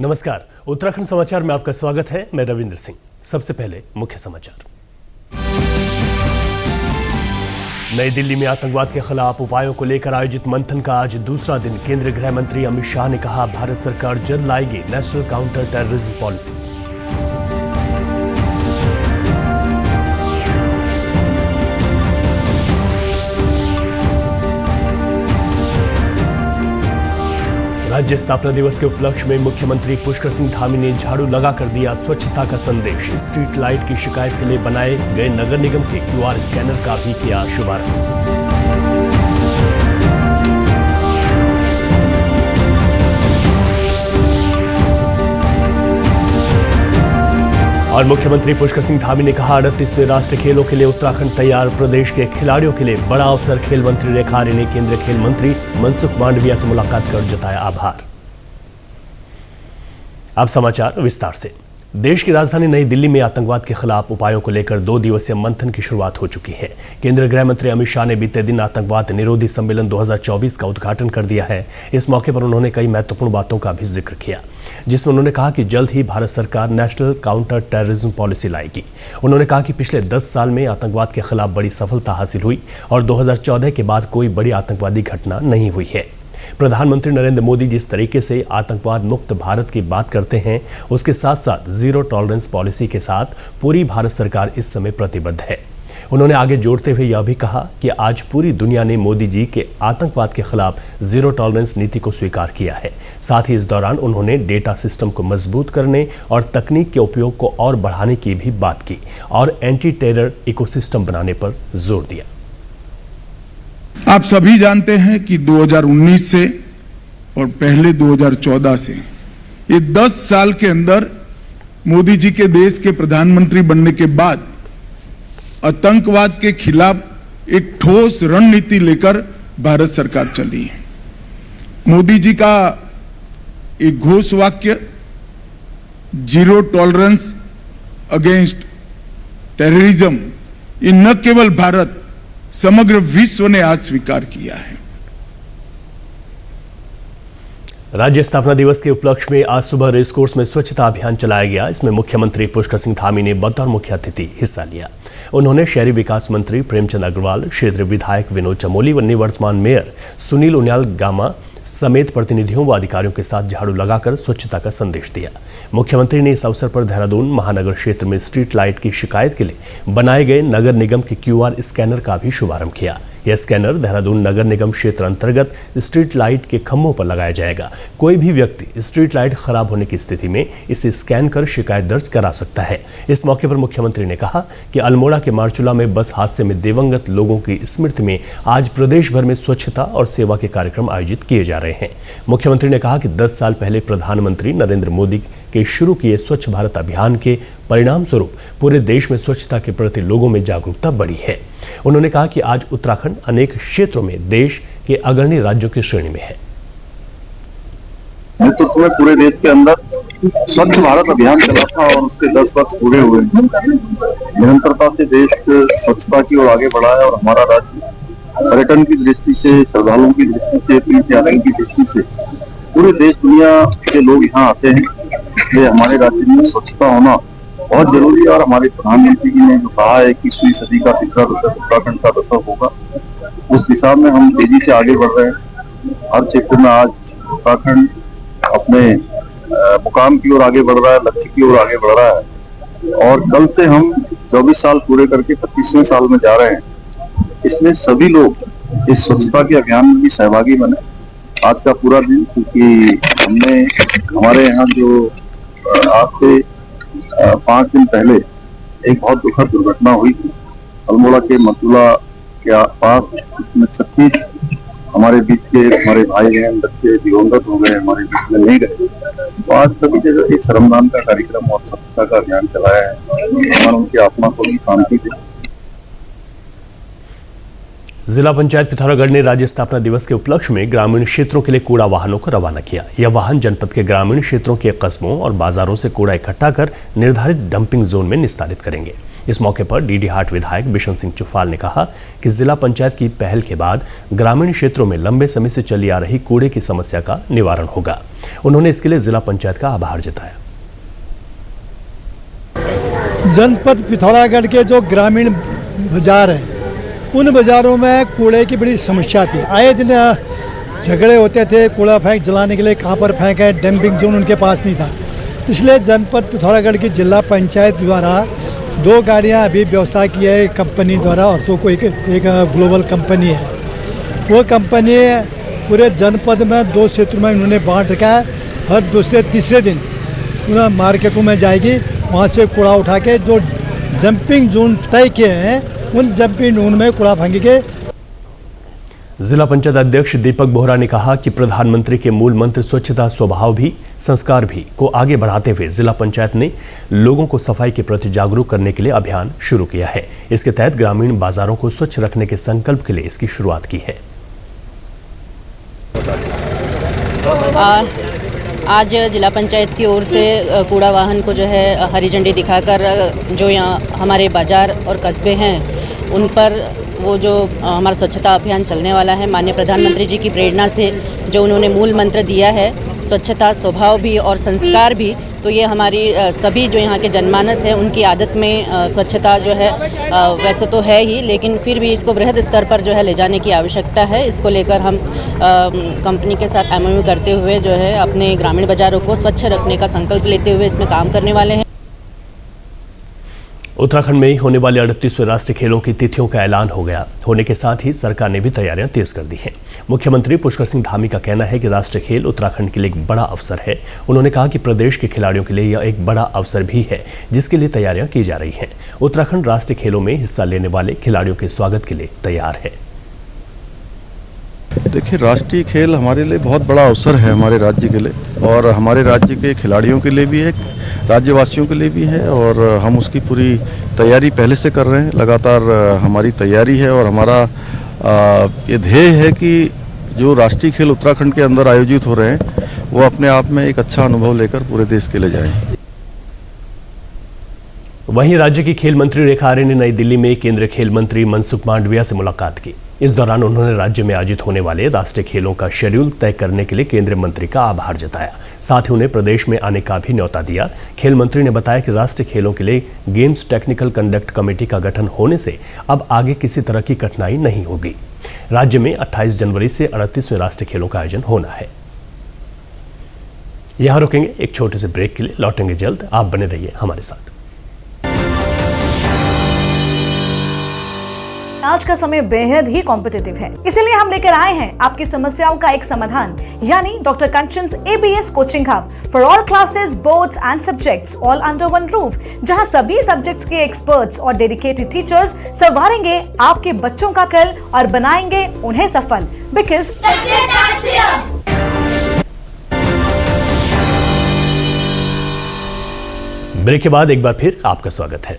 नमस्कार, उत्तराखंड समाचार में आपका स्वागत है। मैं रविंद्र सिंह। सबसे पहले मुख्य समाचार। नई दिल्ली में आतंकवाद के खिलाफ उपायों को लेकर आयोजित मंथन का आज दूसरा दिन। केंद्रीय गृह मंत्री अमित शाह ने कहा, भारत सरकार जल्द लाएगी नेशनल काउंटर टेररिज्म पॉलिसी। राज्य स्थापना दिवस के उपलक्ष्य में मुख्यमंत्री पुष्कर सिंह धामी ने झाड़ू लगाकर दिया स्वच्छता का संदेश। स्ट्रीट लाइट की शिकायत के लिए बनाए गए नगर निगम के QR स्कैनर का भी किया शुभारंभ। और मुख्यमंत्री पुष्कर सिंह धामी ने कहा, 38वें राष्ट्रीय खेलों के लिए उत्तराखंड तैयार। प्रदेश के खिलाड़ियों के लिए बड़ा अवसर। खेल मंत्री रेखा आर्य ने केंद्रीय खेल मंत्री मनसुख मांडविया से मुलाकात कर जताया आभार। अब समाचार विस्तार से। देश की राजधानी नई दिल्ली में आतंकवाद के खिलाफ उपायों को लेकर 2 दिवसीय मंथन की शुरुआत हो चुकी है। केंद्रीय गृह मंत्री अमित शाह ने बीते दिन आतंकवाद निरोधी सम्मेलन 2024 का उद्घाटन कर दिया है। इस मौके पर उन्होंने कई महत्वपूर्ण बातों का भी जिक्र किया, जिसमें उन्होंने कहा कि जल्द ही भारत सरकार नेशनल काउंटर टेररिज्म पॉलिसी लाएगी। उन्होंने कहा कि पिछले 10 साल में आतंकवाद के खिलाफ बड़ी सफलता हासिल हुई और 2014 के बाद कोई बड़ी आतंकवादी घटना नहीं हुई है। प्रधानमंत्री नरेंद्र मोदी जिस तरीके से आतंकवाद मुक्त भारत की बात करते हैं, उसके साथ साथ जीरो टॉलरेंस पॉलिसी के साथ पूरी भारत सरकार इस समय प्रतिबद्ध है। उन्होंने आगे जोड़ते हुए यह भी कहा कि आज पूरी दुनिया ने मोदी जी के आतंकवाद के खिलाफ जीरो टॉलरेंस नीति को स्वीकार किया है। साथ ही इस दौरान उन्होंने डेटा सिस्टम को मजबूत करने और तकनीक के उपयोग को और बढ़ाने की भी बात की और एंटी टेरर इकोसिस्टम बनाने पर जोर दिया। आप सभी जानते हैं कि 2019 से और पहले 2014 से ये 10 साल के अंदर मोदी जी के देश के प्रधानमंत्री बनने के बाद आतंकवाद के खिलाफ एक ठोस रणनीति लेकर भारत सरकार चली है। मोदी जी का एक घोष वाक्य जीरो टॉलरेंस अगेंस्ट टेररिज्म, ये न केवल भारत, समग्र विश्व ने आज स्वीकार किया है। राज्य स्थापना दिवस के उपलक्ष्य में आज सुबह रेसकोर्स में स्वच्छता अभियान चलाया गया। इसमें मुख्यमंत्री पुष्कर सिंह धामी ने बतौर मुख्य अतिथि हिस्सा लिया। उन्होंने शहरी विकास मंत्री प्रेमचंद अग्रवाल, क्षेत्रीय विधायक विनोद चमोली व निवर्तमान मेयर सुनील उनियाल गामा समेत प्रतिनिधियों व अधिकारियों के साथ झाड़ू लगाकर स्वच्छता का संदेश दिया। मुख्यमंत्री ने इस अवसर पर देहरादून महानगर क्षेत्र में स्ट्रीट लाइट की शिकायत के लिए बनाए गए नगर निगम के QR स्कैनर का भी शुभारंभ किया। यह स्कैनर देहरादून नगर निगम क्षेत्र अंतर्गत स्ट्रीट लाइट के खंभों पर लगाया जाएगा। कोई भी व्यक्ति स्ट्रीट लाइट खराब होने की स्थिति में इसे स्कैन कर शिकायत दर्ज करा सकता है। इस मौके पर मुख्यमंत्री ने कहा कि अल्मोड़ा के मारचूला में बस हादसे में दिवंगत लोगों की स्मृति में आज प्रदेश भर में स्वच्छता और सेवा के कार्यक्रम आयोजित किए जा रहे हैं। मुख्यमंत्री ने कहा कि 10 साल पहले प्रधानमंत्री नरेंद्र मोदी के शुरू किए स्वच्छ भारत अभियान के परिणाम स्वरूप पूरे देश में स्वच्छता के प्रति लोगों में जागरूकता बढ़ी है। उन्होंने कहा कि आज उत्तराखंड अनेक क्षेत्रों में देश के अग्रणी राज्यों की श्रेणी में है। नेतृत्व में पूरे देश के अंदर स्वच्छ भारत अभियान चला था और उसके 10 वर्ष पूरे हुए। निरंतरता से देश स्वच्छता की ओर आगे बढ़ा है और हमारा राज्य पर्यटन की दृष्टि से, श्रद्धालुओं की दृष्टि से, तीर्थ यात्री की दृष्टि से पूरे देश दुनिया के लोग यहाँ आते हैं। इसलिए हमारे राज्य में स्वच्छता होना बहुत जरूरी है और हमारे प्रधानमंत्री जी ने जो कहा है कि 21वीं सदी का तीसरा दशक उत्तराखंड का दशक होगा, उस दिशा में हम तेजी से आगे बढ़ रहे हैं। हर क्षेत्र में आज उत्तराखंड अपने मुकाम की ओर आगे बढ़ रहा है, लक्ष्य की ओर आगे बढ़ रहा है और कल से हम 24 साल पूरे करके 25वें साल में जा रहे हैं। इसलिए सभी लोग इस स्वच्छता के अभियान में भी सहभागी बने। आज का पूरा दिन, क्योंकि हमने हमारे यहाँ जो आज से 5 दिन पहले एक बहुत दुखद दुर्घटना हुई थी अल्मोड़ा के मथुरा के पास, इसमें 36 हमारे बीच के हमारे भाई बहन बच्चे दिवंगत हो गए, हमारे बीच में नहीं रहे। तो आज सभी जगह एक श्रमदान का कार्यक्रम और स्वच्छता का अभियान चलाया है। भगवान उनकी आत्मा को भी शांति दे। जिला पंचायत पिथौरागढ़ ने राज्य स्थापना दिवस के उपलक्ष्य में ग्रामीण क्षेत्रों के लिए कूड़ा वाहनों को रवाना किया। यह वाहन जनपद के ग्रामीण क्षेत्रों के कस्बों और बाजारों से कूड़ा इकट्ठा कर निर्धारित डंपिंग जोन में निस्तारित करेंगे। इस मौके पर डीडी हाट विधायक बिशन सिंह चुफाल ने कहा कि जिला पंचायत की पहल के बाद ग्रामीण क्षेत्रों में लंबे समय से चली आ रही कूड़े की समस्या का निवारण होगा। उन्होंने इसके लिए जिला पंचायत का आभार जताया। जनपद पिथौरागढ़ के जो ग्रामीण बाजार हैं, उन बाज़ारों में कूड़े की बड़ी समस्या थी। आए दिन झगड़े होते थे कूड़ा फेंक जलाने के लिए, कहाँ पर फेंके, डंपिंग जोन उनके पास नहीं था। इसलिए जनपद पिथौरागढ़ की जिला पंचायत द्वारा 2 गाड़ियाँ अभी व्यवस्था की है कंपनी द्वारा, और तो कोई एक ग्लोबल कंपनी है। वो कंपनी पूरे जनपद में 2 क्षेत्रों में उन्होंने बांट रखा है। हर दूसरे तीसरे दिन उन्हें मार्केटों में जाएगी, वहाँ से कूड़ा उठा के जो जंपिंग जोन तय किए हैं उन जंपिंग जोन में कूड़ा फेंकेंगे। जिला पंचायत अध्यक्ष दीपक बोहरा ने कहा कि प्रधानमंत्री के मूल मंत्र स्वच्छता स्वभाव भी संस्कार भी को आगे बढ़ाते हुए जिला पंचायत ने लोगों को सफाई के प्रति जागरूक करने के लिए अभियान शुरू किया है। इसके तहत ग्रामीण बाजारों को स्वच्छ रखने के संकल्प के लिए इसकी शुरुआत की है। आज जिला पंचायत की ओर से कूड़ा वाहन को जो है हरी झंडी दिखाकर जो यहाँ हमारे बाजार और कस्बे हैं उन पर वो जो हमारा स्वच्छता अभियान चलने वाला है, माननीय प्रधानमंत्री जी की प्रेरणा से जो उन्होंने मूल मंत्र दिया है स्वच्छता स्वभाव भी और संस्कार भी, तो ये हमारी सभी जो यहाँ के जनमानस है उनकी आदत में स्वच्छता जो है वैसे तो है ही, लेकिन फिर भी इसको वृहद स्तर पर जो है ले जाने की आवश्यकता है। इसको लेकर हम कंपनी के साथ MOU करते हुए जो है अपने ग्रामीण बाजारों को स्वच्छ रखने का संकल्प लेते हुए इसमें काम करने वाले हैं। उत्तराखंड में होने वाले 38वें राष्ट्रीय खेलों की तिथियों का ऐलान हो गया होने के साथ ही सरकार ने भी तैयारियां तेज कर दी हैं। मुख्यमंत्री पुष्कर सिंह धामी का कहना है कि राष्ट्रीय खेल उत्तराखंड के लिए एक बड़ा अवसर है। उन्होंने कहा कि प्रदेश के खिलाड़ियों के लिए यह एक बड़ा अवसर भी है जिसके लिए तैयारियां की जा रही हैं। उत्तराखंड राष्ट्रीय खेलों में हिस्सा लेने वाले खिलाड़ियों के स्वागत के लिए तैयार है। देखिए, राष्ट्रीय खेल हमारे लिए बहुत बड़ा अवसर है, हमारे राज्य के लिए और हमारे राज्य के खिलाड़ियों के लिए भी है, राज्यवासियों के लिए भी है, और हम उसकी पूरी तैयारी पहले से कर रहे हैं। लगातार हमारी तैयारी है और हमारा ये ध्येय है कि जो राष्ट्रीय खेल उत्तराखंड के अंदर आयोजित हो रहे हैं वो अपने आप में एक अच्छा अनुभव लेकर पूरे देश के लिए जाएं। वहीं राज्य की खेल मंत्री रेखा आर्य ने नई दिल्ली में केंद्रीय खेल मंत्री मनसुख मांडविया से मुलाकात की। इस दौरान उन्होंने राज्य में आयोजित होने वाले राष्ट्रीय खेलों का शेड्यूल तय करने के लिए केंद्रीय मंत्री का आभार जताया। साथ ही उन्हें प्रदेश में आने का भी न्योता दिया। खेल मंत्री ने बताया कि राष्ट्रीय खेलों के लिए गेम्स टेक्निकल कंडक्ट कमेटी का गठन होने से अब आगे किसी तरह की कठिनाई नहीं होगी। राज्य में 28 जनवरी से 38वें राष्ट्रीय खेलों का आयोजन होना है। यहां रुकेंगे एक छोटे से ब्रेक के लिए, लौटेंगे जल्द। आप बने रहिए हमारे साथ। आज का समय बेहद ही कॉम्पिटिटिव है, इसीलिए हम लेकर आए हैं आपकी समस्याओं का एक समाधान, यानी doctor Kanchan's ABS coaching hub for all classes, boards and subjects, all under one roof, जहां सभी सब्जेक्ट्स के एक्सपर्ट्स और डेडिकेटेड टीचर्स संवारेंगे आपके बच्चों का कल और बनाएंगे उन्हें सफल। Because success starts here. Break के बाद एक बार फिर आपका स्वागत है।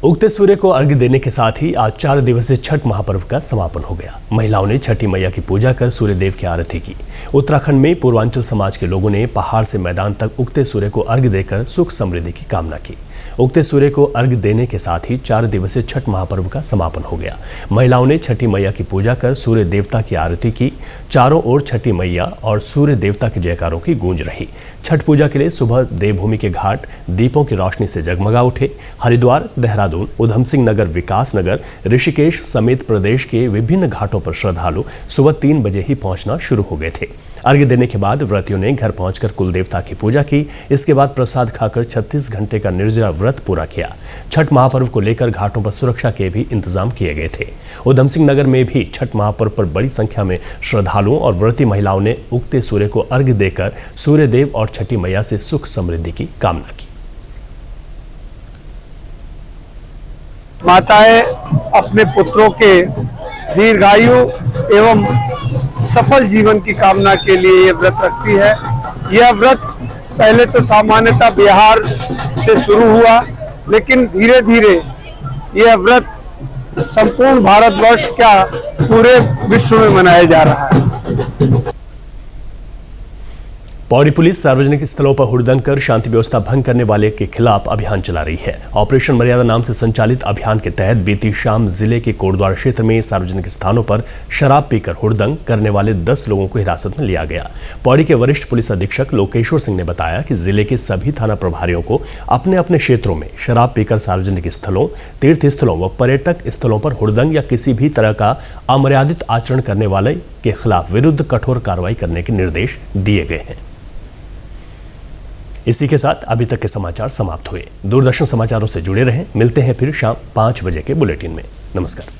उगते सूर्य को अर्घ्य देने के साथ ही आज 4 दिवसीय छठ महापर्व का समापन हो गया। महिलाओं ने छठी मैया की पूजा कर सूर्य देव की आरती की। उत्तराखंड में पूर्वांचल समाज के लोगों ने पहाड़ से मैदान तक उगते सूर्य को अर्घ्य देकर सुख समृद्धि की कामना की। उगते सूर्य को अर्घ्य देने के साथ ही 4 दिवसीय छठ महापर्व का समापन हो गया। महिलाओं ने छठी मैया की पूजा कर सूर्य देवता की आरती की। चारों ओर छठी मैया और सूर्य देवता के जयकारों की गूंज रही। छठ पूजा के लिए सुबह देवभूमि के घाट दीपों की रोशनी से जगमगा उठे। हरिद्वार, देहरादून, उधम सिंह नगर, विकास नगर, ऋषिकेश समेत प्रदेश के विभिन्न घाटों पर श्रद्धालु सुबह 3 बजे ही पहुंचना शुरू हो गए थे। अर्घ्य देने के बाद व्रतियों ने घर पहुंचकर कुल देवता की पूजा की। इसके बाद प्रसाद खाकर 36 घंटे का निर्जला व्रत पूरा किया। छठ महापर्व को लेकर घाटों पर सुरक्षा के भी इंतजाम किए गए थे। उधम सिंह नगर में भी छठ महापर्व पर बड़ी संख्या में श्रद्धालुओं और व्रती महिलाओं ने उगते सूर्य को अर्घ्य देकर सूर्य देव और छठी मैया से सुख समृद्धि की कामना की। माताएं अपने पुत्रों के दीर्घायु एवं सफल जीवन की कामना के लिए ये व्रत रखती है। यह व्रत पहले तो सामान्यतः बिहार से शुरू हुआ, लेकिन धीरे धीरे यह व्रत संपूर्ण भारतवर्ष का पूरे विश्व में मनाया जा रहा है। पौड़ी पुलिस सार्वजनिक स्थलों पर हुड़दंग कर शांति व्यवस्था भंग करने वाले के खिलाफ अभियान चला रही है। ऑपरेशन मर्यादा नाम से संचालित अभियान के तहत बीती शाम जिले के कोटद्वार क्षेत्र में सार्वजनिक स्थानों पर शराब पीकर हुड़दंग करने वाले 10 लोगों को हिरासत में लिया गया। पौड़ी के वरिष्ठ पुलिस अधीक्षक लोकेश्वर सिंह ने बताया कि जिले के सभी थाना प्रभारियों को अपने अपने क्षेत्रों में शराब पीकर सार्वजनिक स्थलों, तीर्थ स्थलों व पर्यटक स्थलों पर हुड़दंग या किसी भी तरह का अमर्यादित आचरण करने वाले के खिलाफ विरुद्ध कठोर कार्रवाई करने के निर्देश दिए गए हैं। इसी के साथ अभी तक के समाचार समाप्त हुए। दूरदर्शन समाचारों से जुड़े रहें। मिलते हैं फिर शाम 5 बजे के बुलेटिन में। नमस्कार।